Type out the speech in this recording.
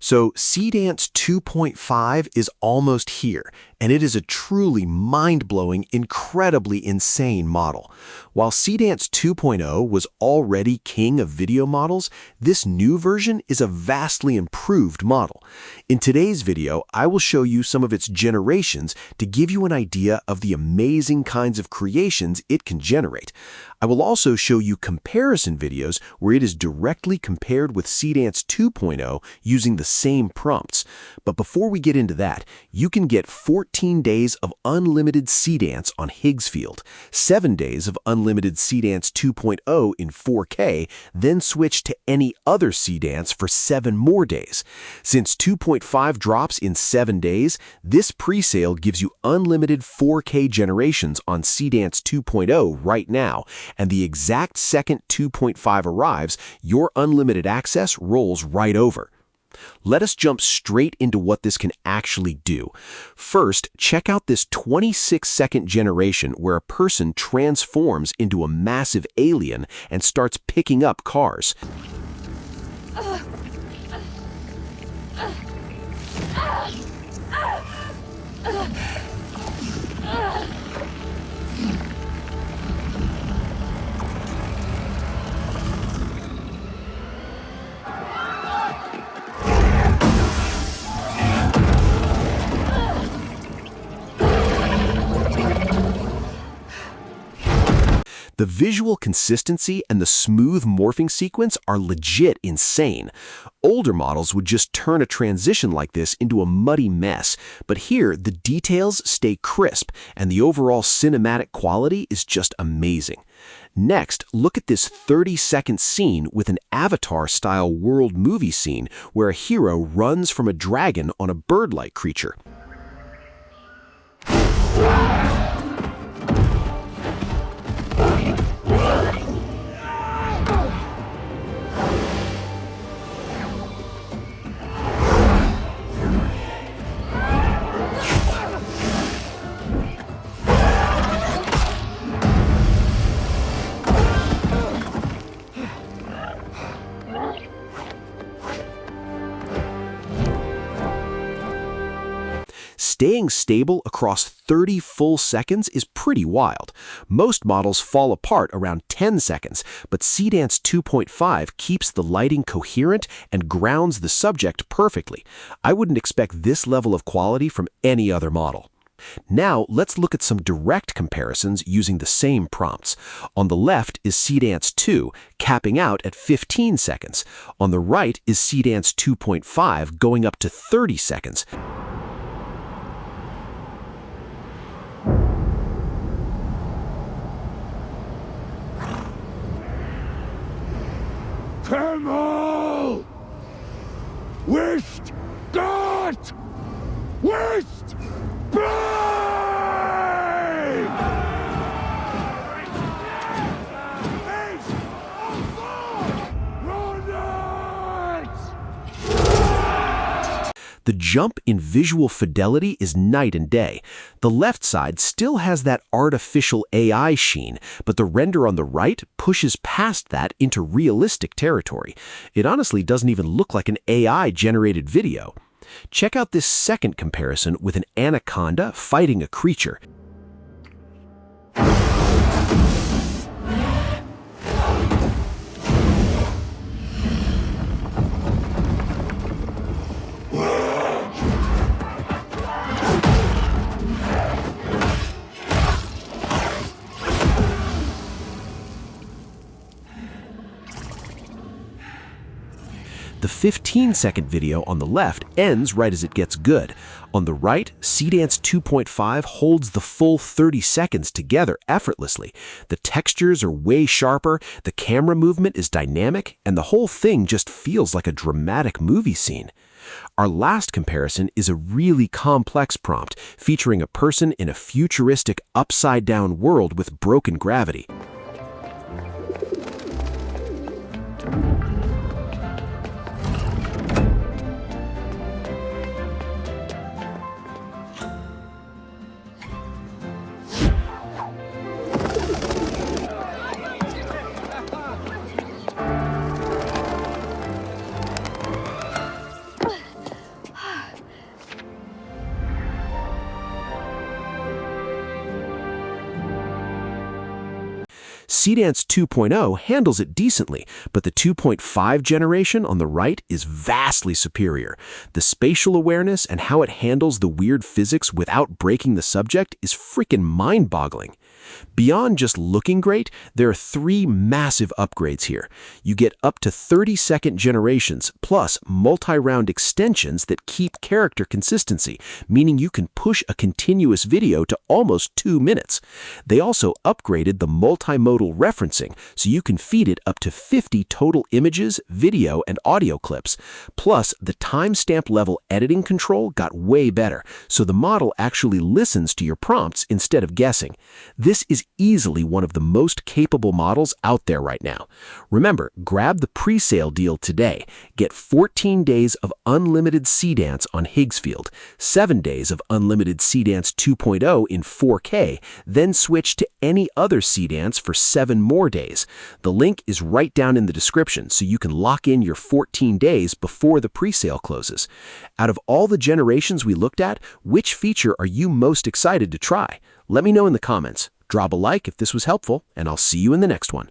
So Seedance 2.5 is almost here, and it is a truly mind-blowing, incredibly insane model. While Seedance 2.0 was already king of video models, this new version is a vastly improved model. In today's video, I will show you some of its generations to give you an idea of the amazing kinds of creations it can generate. I will also show you comparison videos where it is directly compared with Seedance 2.0 using the same prompts. But before we get into that, you can get 14 days of unlimited Seedance on Higgsfield, 7 days of unlimited Seedance 2.0 in 4K, then switch to any other Seedance for 7 more days. Since 2.5 drops in 7 days, this presale gives you unlimited 4K generations on Seedance 2.0 right now, and the exact second 2.5 arrives, your unlimited access rolls right over. Let us jump straight into what this can actually do. First, check out this 26-second generation where a person transforms into a massive alien and starts picking up cars. The visual consistency and the smooth morphing sequence are legit insane. Older models would just turn a transition like this into a muddy mess, but here the details stay crisp and the overall cinematic quality is just amazing. Next, look at this 30-second scene with an Avatar-style world movie scene where a hero runs from a dragon on a bird-like creature. Staying stable across 30 full seconds is pretty wild. Most models fall apart around 10 seconds, but Seedance 2.5 keeps the lighting coherent and grounds the subject perfectly. I wouldn't expect this level of quality from any other model. Now, let's look at some direct comparisons using the same prompts. On the left is Seedance 2, capping out at 15 seconds. On the right is Seedance 2.5, going up to 30 seconds. Camel! Wisht! Gott! Wisht! The jump in visual fidelity is night and day. The left side still has that artificial AI sheen, but the render on the right pushes past that into realistic territory. It honestly doesn't even look like an AI-generated video. Check out this second comparison with an anaconda fighting a creature. The 15-second video on the left ends right as it gets good. On the right, Seedance 2.5 holds the full 30 seconds together effortlessly. The textures are way sharper, the camera movement is dynamic, and the whole thing just feels like a dramatic movie scene. Our last comparison is a really complex prompt featuring a person in a futuristic upside-down world with broken gravity. Seedance 2.0 handles it decently, but the 2.5 generation on the right is vastly superior. The spatial awareness and how it handles the weird physics without breaking the subject is freaking mind-boggling. Beyond just looking great, there are 3 massive upgrades here. You get up to 30-second generations, plus multi-round extensions that keep character consistency, meaning you can push a continuous video to almost 2 minutes. They also upgraded the multimodal referencing, so you can feed it up to 50 total images, video, and audio clips. Plus, the timestamp level editing control got way better, so the model actually listens to your prompts instead of guessing. This is easily one of the most capable models out there right now. Remember, grab the Presale deal today. Get 14 days of unlimited Seedance on Higgsfield, 7 days of unlimited Seedance 2.0 in 4K, then switch to any other Seedance for 7 more days. The link is right down in the description, so you can lock in your 14 days before the presale closes. Out of all the generations we looked at, which feature are you most excited to try? Let me know in the comments. Drop a like if this was helpful, and I'll see you in the next one.